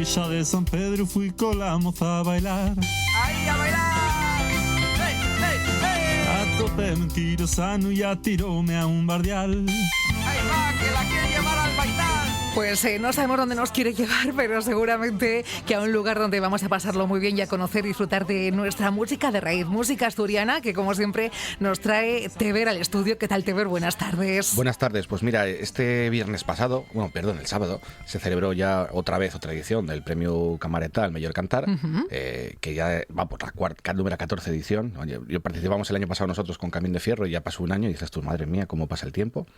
Villa de San Pedro fui con la moza a bailar. ¡Ahí a bailar! ¡Hey, hey, hey! A tope mentirosano y a tirome a un bardial. ¡Ahí va, que la quiere llevar al baitar! Pues no sabemos dónde nos quiere llevar, pero seguramente que a un lugar donde vamos a pasarlo muy bien y a conocer y disfrutar de nuestra música de raíz, música asturiana, que como siempre nos trae Teber al estudio. ¿Qué tal, Teber? Buenas tardes. Buenas tardes. Pues mira, este viernes pasado, el sábado, se celebró ya otra edición del Premio Camareta al Mejor Cantar, que ya va por la número 14 edición. Oye, participamos el año pasado nosotros con Camín de Fierro y ya pasó un año y dices tú, madre mía, cómo pasa el tiempo.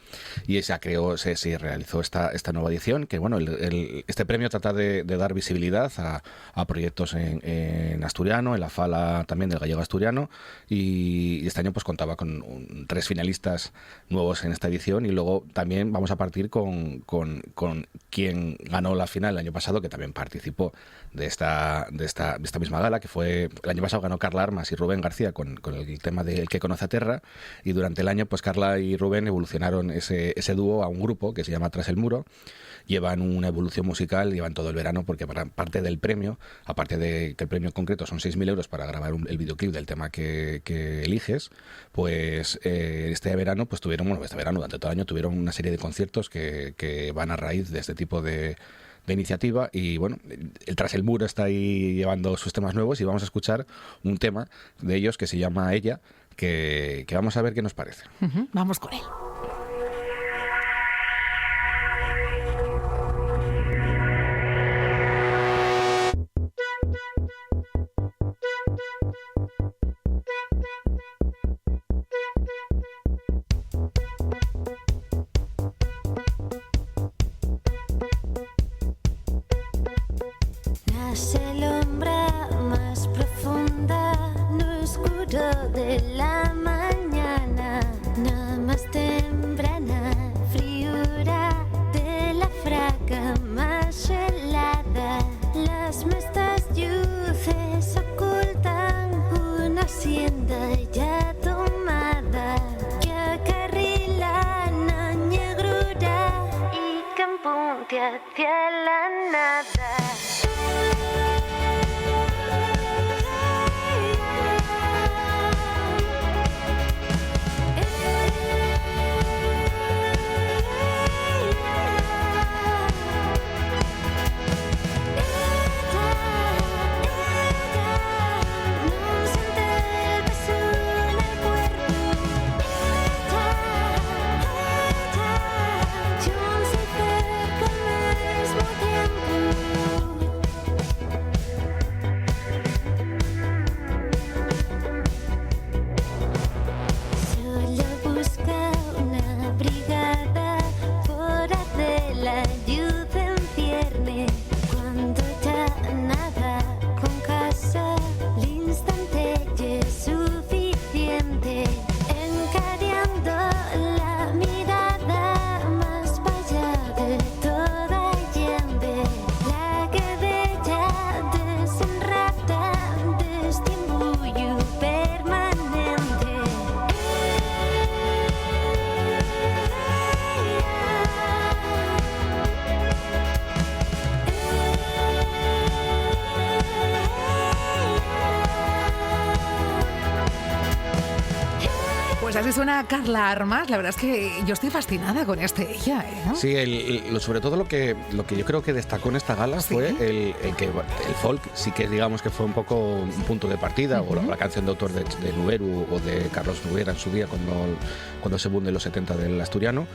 Y se realizó esta nueva edición, que bueno, este premio trata de dar visibilidad a proyectos en asturiano, en la fala también del gallego asturiano, y este año pues contaba con 3 finalistas nuevos en esta edición, y luego también vamos a partir con quien ganó la final el año pasado, que también participó de esta misma gala, que fue el año pasado ganó Carla Armas y Rubén García con el tema de El que conoce a Terra, y durante el año pues Carla y Rubén evolucionaron ese dúo a un grupo que se llama Tras el Muro. Llevan una evolución musical, llevan todo el verano, porque para parte del premio, aparte de que el premio en concreto son 6.000 euros para grabar el videoclip del tema que eliges, pues este verano durante todo el año tuvieron una serie de conciertos que van a raíz de este tipo de iniciativa, y bueno, el Tras el Muro está ahí llevando sus temas nuevos, y vamos a escuchar un tema de ellos que se llama Ella, que vamos a ver qué nos parece. Vamos con él. De la mañana, nada más temprana, friura de la fraga más helada. Las mestas luces ocultan una hacienda ya tomada, que acarrila la negrura y que apunte hacia la nada. Así suena Carla Armas. La verdad es que yo estoy fascinada con Ella, ¿eh? Sí, sobre todo lo que yo creo que destacó en esta gala fue el folk. Sí que digamos que fue un poco un punto de partida, o la canción de autor de Nuberu o de Carlos Noguera en su día, cuando se bunde los 70 del asturiano.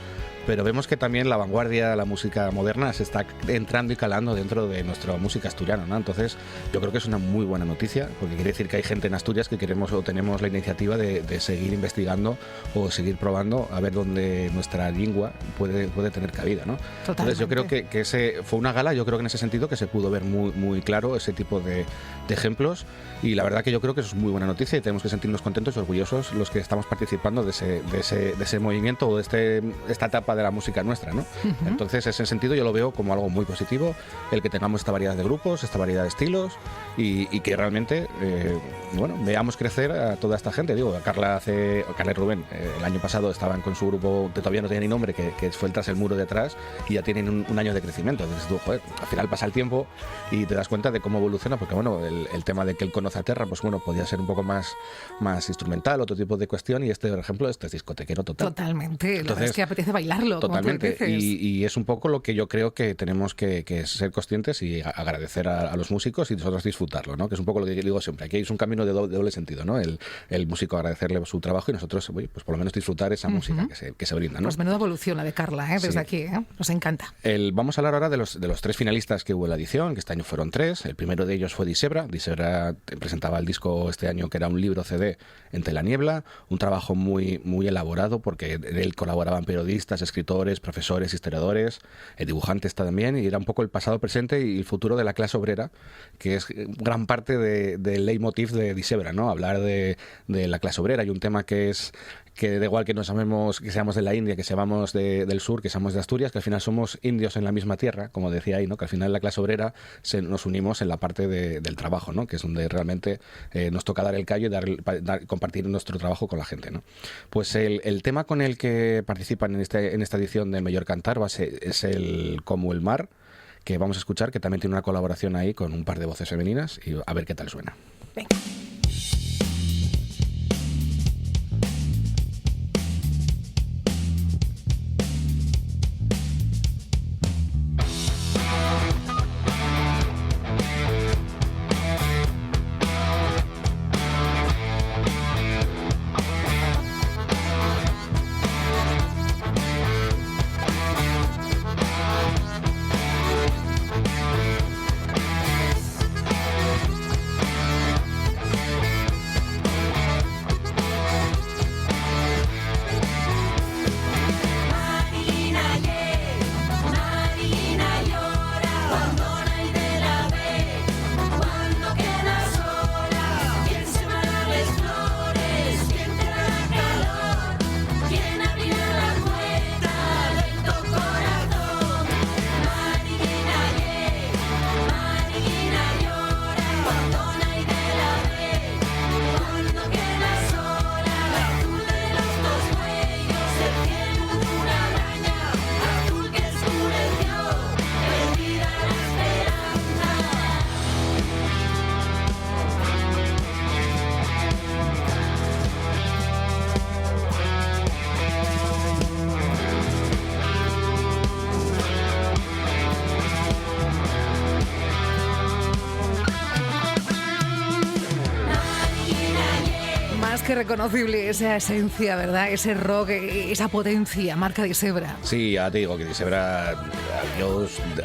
Pero vemos que también la vanguardia, la música moderna, se está entrando y calando dentro de nuestra música asturiana, ¿no? Entonces, yo creo que es una muy buena noticia, porque quiere decir que hay gente en Asturias que queremos o tenemos la iniciativa de seguir investigando o seguir probando a ver dónde nuestra lengua puede tener cabida, ¿no? Entonces, yo creo que ese fue una gala, yo creo que en ese sentido que se pudo ver muy, muy claro ese tipo de ejemplos, y la verdad que yo creo que eso es muy buena noticia, y tenemos que sentirnos contentos y orgullosos los que estamos participando de ese movimiento o de esta etapa etapa de la música nuestra, ¿no? Entonces, en ese sentido yo lo veo como algo muy positivo, el que tengamos esta variedad de grupos, esta variedad de estilos y que realmente, bueno, veamos crecer a toda esta gente. Digo, Carla y Rubén el año pasado estaban con su grupo que todavía no tenía ni nombre, que fue el Tras el Muro detrás, y ya tienen un año de crecimiento. Entonces tú, joder, al final pasa el tiempo y te das cuenta de cómo evoluciona, porque bueno, el tema de que él conoce a Terra, pues bueno, podía ser un poco más instrumental, otro tipo de cuestión, y por ejemplo, es discotequero total. Totalmente, la verdad Entonces, es que apetece bailarlo. totalmente, como tú dices. y es un poco lo que yo creo que tenemos que ser conscientes y agradecer a los músicos y nosotros disfrutarlo, ¿no? Que es un poco lo que digo siempre, aquí es un camino de doble sentido, ¿no? El músico agradecerle su trabajo y nosotros, pues por lo menos disfrutar esa música que se brinda, ¿no? Pues menuda evolución la de Carla, desde Sí. aquí, nos encanta. Vamos a hablar ahora de los 3 finalistas que hubo en la edición, que este año fueron 3. El primero de ellos fue Disebra. Disebra presentaba el disco este año, que era un libro CD Entre la niebla, un trabajo muy, muy elaborado, porque en él colaboraban periodistas, escritores, profesores, historiadores, dibujantes también, y era un poco el pasado, presente y el futuro de la clase obrera, que es gran parte del leitmotiv de Disebra, ¿no? Hablar de la clase obrera. Hay un tema que da igual que que seamos de la India, que seamos del sur, que seamos de Asturias, que al final somos indios en la misma tierra, como decía ahí, ¿no? Que al final la clase obrera nos unimos en la parte del trabajo, ¿no? Que es donde realmente nos toca dar el callo y compartir nuestro trabajo con la gente, ¿no? Pues el tema con el que participan en esta edición del Mejor Cantar es el Como el mar, que vamos a escuchar, que también tiene una colaboración ahí con un par de voces femeninas, y a ver qué tal suena. Venga. Que reconocible esa esencia, ¿verdad? Ese rock, esa potencia, marca Disebra. Sí, ya te digo que Disebra,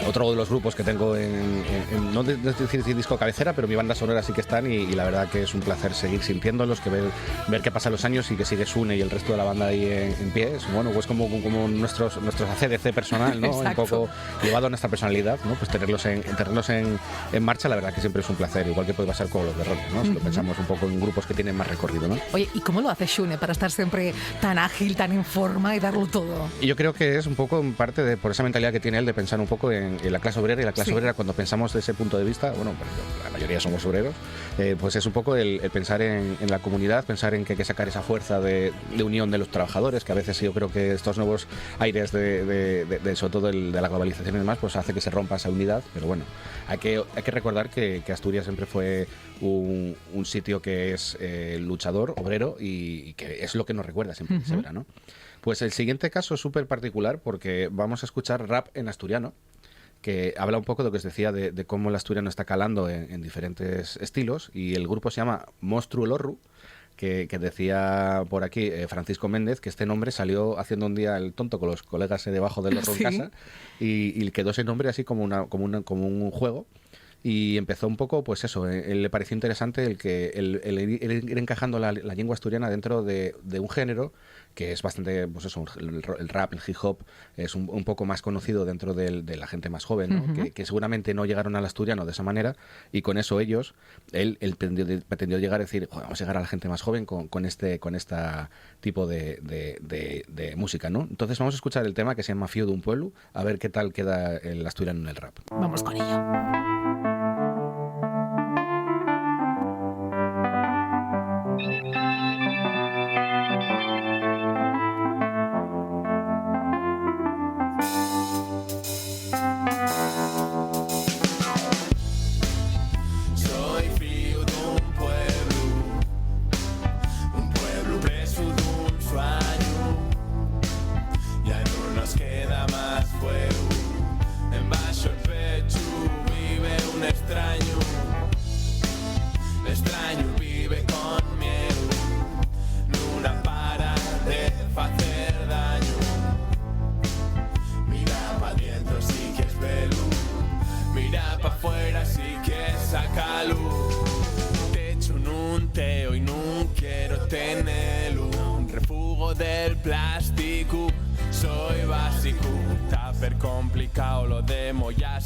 otro de los grupos que tengo no decir disco cabecera, pero mi banda sonora sí que están, y la verdad que es un placer seguir sintiéndolos, que ver que pasan los años y que sigue Sune y el resto de la banda ahí en pie. Bueno, pues como nuestros ACDC personal, ¿no? Un poco llevado a nuestra personalidad, ¿no? Pues tenerlos en marcha, la verdad que siempre es un placer, igual que puede pasar con los de rock, ¿no? Si lo pensamos un poco en grupos que tienen más recorrido, ¿no? Oye, ¿y cómo lo hace Sune para estar siempre tan ágil, tan en forma y darlo todo? Y yo creo que es un poco en parte por esa mentalidad que tiene él de pensar un poco en la clase obrera, y la clase obrera, cuando pensamos de ese punto de vista, bueno, la mayoría somos obreros, pues es un poco el pensar en la comunidad, pensar en que hay que sacar esa fuerza de unión de los trabajadores, que a veces yo creo que estos nuevos aires sobre todo de la globalización y demás, pues hace que se rompa esa unidad. Pero bueno, hay que recordar que Asturias siempre fue un sitio que es luchador, obrero, y que es lo que nos recuerda siempre Disebra, ¿no? Pues el siguiente caso es súper particular, porque vamos a escuchar rap en asturiano, que habla un poco de lo que os decía de cómo el asturiano está calando en diferentes estilos, y el grupo se llama Monstruo el Orru, que decía por aquí Francisco Méndez que este nombre salió haciendo un día el tonto con los colegas debajo del Orru en casa, y quedó ese nombre así como un juego. y empezó un poco, pues eso, le pareció interesante el ir encajando la lengua asturiana dentro de un género que es bastante, pues eso, el rap, el hip hop, es un poco más conocido dentro de la gente más joven, ¿no? Que seguramente no llegaron al asturiano de esa manera, y con eso él pretendió llegar a decir, vamos a llegar a la gente más joven con este tipo de música, ¿no? Entonces vamos a escuchar el tema que se llama Fío d'un pueblo, a ver qué tal queda el asturiano en el rap. Vamos con ello.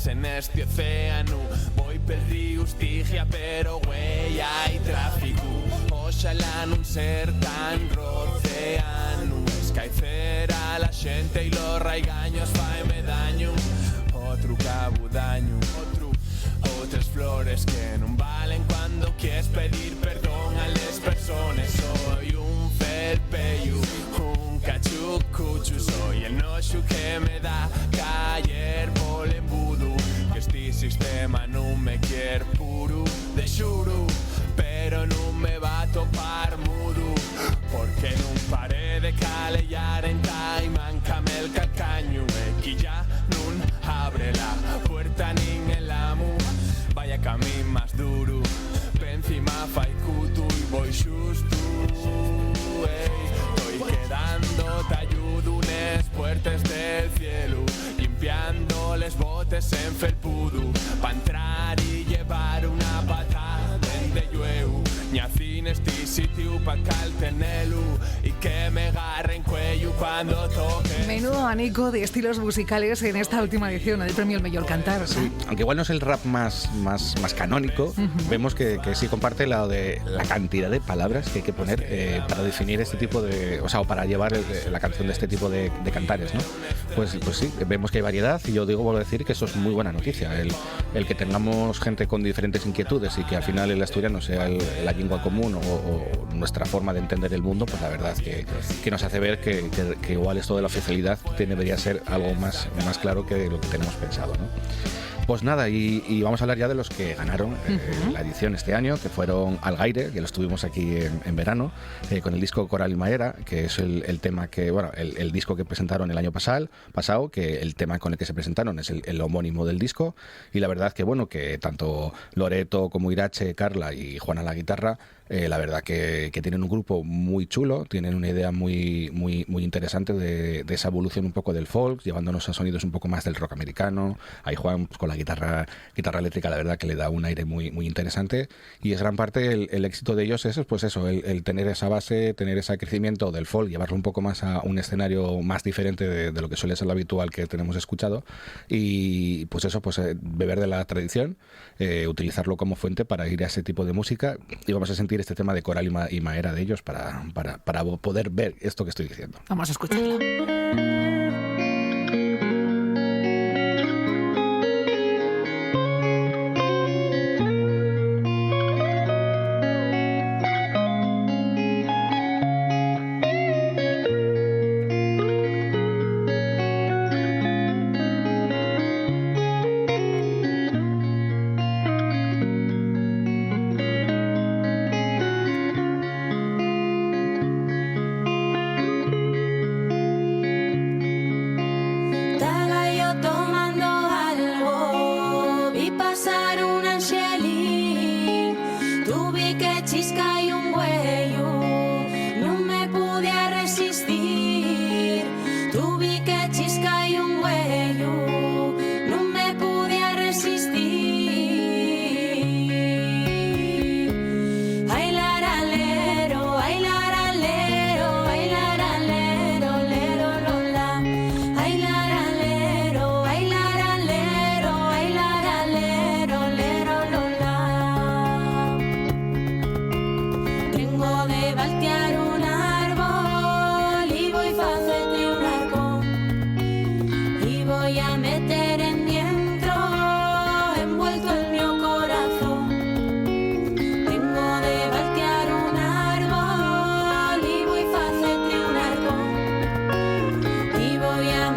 En este océano voy per río Estigia, pero güey hay tráfico. Oxalá non ser tan roceano, escaicer a la xente y los raigaños faime daño. Otro cabo daño, otras flores que non valen cuando quieres pedir perdón a las personas. Soy un felpeyo, un cachucucho, soy el noxo que me da caer por el embudo. Este sistema non me quiere puro de xuro, pero non me va a topar mudo, porque non paré de calellar en Taimán, el calcaño, que ya non abre la puerta nin el amo. Vaya camín más duro, encima fai cuto y voy xusto, estoy quedando talludo unes puertas del cielo, limpiando les botes en felpudo, pa' entrar y llevar una patada de llueu. Ñacín este sitio pa' caltenelu y que me agarren cuello cuando toque. Menudo abanico de estilos musicales en esta última edición del Premio El Mejor Cantar. Sí, aunque igual no es el rap más canónico, vemos que sí comparte la cantidad de palabras que hay que poner para definir este tipo de, o sea, o para llevar la canción de este tipo de cantares, ¿no? Pues sí, vemos que hay variedad, y yo vuelvo a decir que eso es muy buena noticia, el que tengamos gente con diferentes inquietudes y que al final el asturiano sea la lengua común o nuestra forma de entender el mundo, pues la verdad que nos hace ver que igual esto de la oficialidad debería ser algo más claro que lo que tenemos pensado, ¿no? Pues nada, y vamos a hablar ya de los que ganaron la edición este año, que fueron Algaire, que los tuvimos aquí en verano, con el disco Coral y Maera, que es el tema que, bueno, el disco que presentaron el año pasado, que el tema con el que se presentaron es el homónimo del disco, y la verdad que, bueno, que tanto Loreto como Irache, Carla y Juana la guitarra, la verdad que tienen un grupo muy chulo, tienen una idea muy interesante de esa evolución un poco del folk, llevándonos a sonidos un poco más del rock americano. Ahí Juan, pues, con la guitarra eléctrica, la verdad que le da un aire muy interesante, y es gran parte el éxito de ellos es, pues eso, el tener esa base, tener ese crecimiento del folk, llevarlo un poco más a un escenario más diferente de lo que suele ser lo habitual que tenemos escuchado, y pues eso, pues beber de la tradición, utilizarlo como fuente para ir a ese tipo de música, y vamos a sentir este tema de Coral y Maera de ellos para poder ver esto que estoy diciendo. Vamos a escucharlo.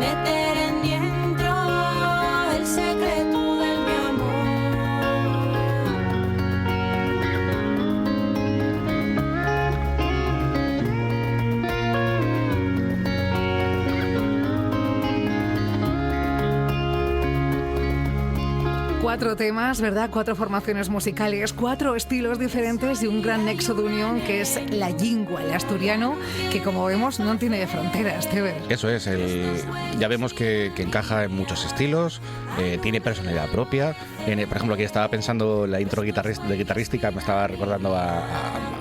meter en dentro el secreto de mi amor. Cuatro temas, ¿verdad? 4 formaciones musicales, 4 estilos diferentes y un gran nexo de unión que es la lingua, el asturiano, que como vemos no tiene fronteras, Teber. Eso es, ya vemos que encaja en muchos estilos, tiene personalidad propia. Por ejemplo, aquí estaba pensando la intro guitarrística, me estaba recordando a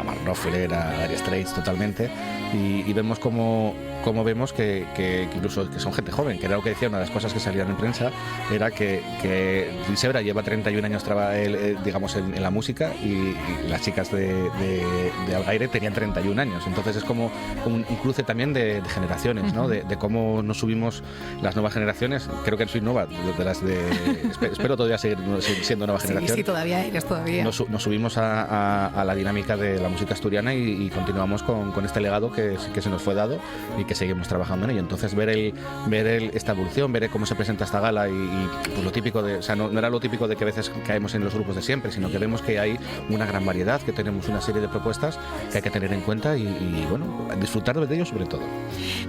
Mark Knopfler, a Dire Straits totalmente, y vemos como vemos que incluso que son gente joven, que era lo que decía una de las cosas que salían en prensa, era que Sebra lleva 31 años digamos en la música y las chicas de Algaire tenían 31 años, entonces es como un cruce también de generaciones, ¿no? De cómo nos subimos las nuevas generaciones. Creo que soy nueva, espero todavía seguir siendo nueva generación. Sí, todavía eres, todavía. Nos subimos a la dinámica de la música asturiana y continuamos con este legado que se nos fue dado y que seguimos trabajando en ello. Entonces ver esta evolución, ver cómo se presenta esta gala y pues lo típico o sea, no era lo típico de que a veces caemos en los grupos de siempre, sino que vemos que hay una gran variedad, que tenemos una serie de propuestas que hay que tener en cuenta y bueno, disfrutar de ello sobre todo.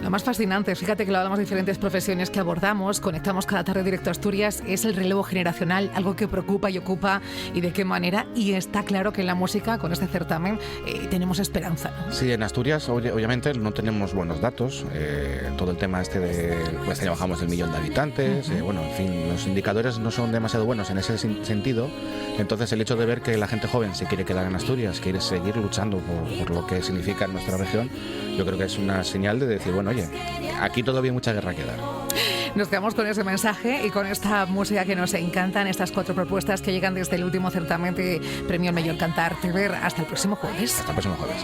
Lo más fascinante, fíjate que lo hablamos de diferentes profesiones que abordamos, conectamos cada tarde directo a Asturias, es el relevo generacional, algo que preocupa y ocupa y de qué manera, y está claro que en la música, con este certamen, tenemos esperanza, ¿no? Sí, en Asturias obviamente no tenemos buenos datos, todo el tema pues trabajamos el 1 millón de habitantes, bueno, en fin, los indicadores no son demasiado buenos en ese sentido, entonces el hecho de ver que la gente joven se quiere quedar en Asturias, quiere seguir luchando por lo que significa en nuestra región, yo creo que es una señal de decir, bueno, oye, aquí todavía hay mucha guerra que dar. Nos quedamos con ese mensaje y con esta música que nos encantan, estas 4 propuestas que llegan desde el último certamen de Premio al Mejor Cantar. Teber, hasta el próximo jueves. Hasta el próximo jueves.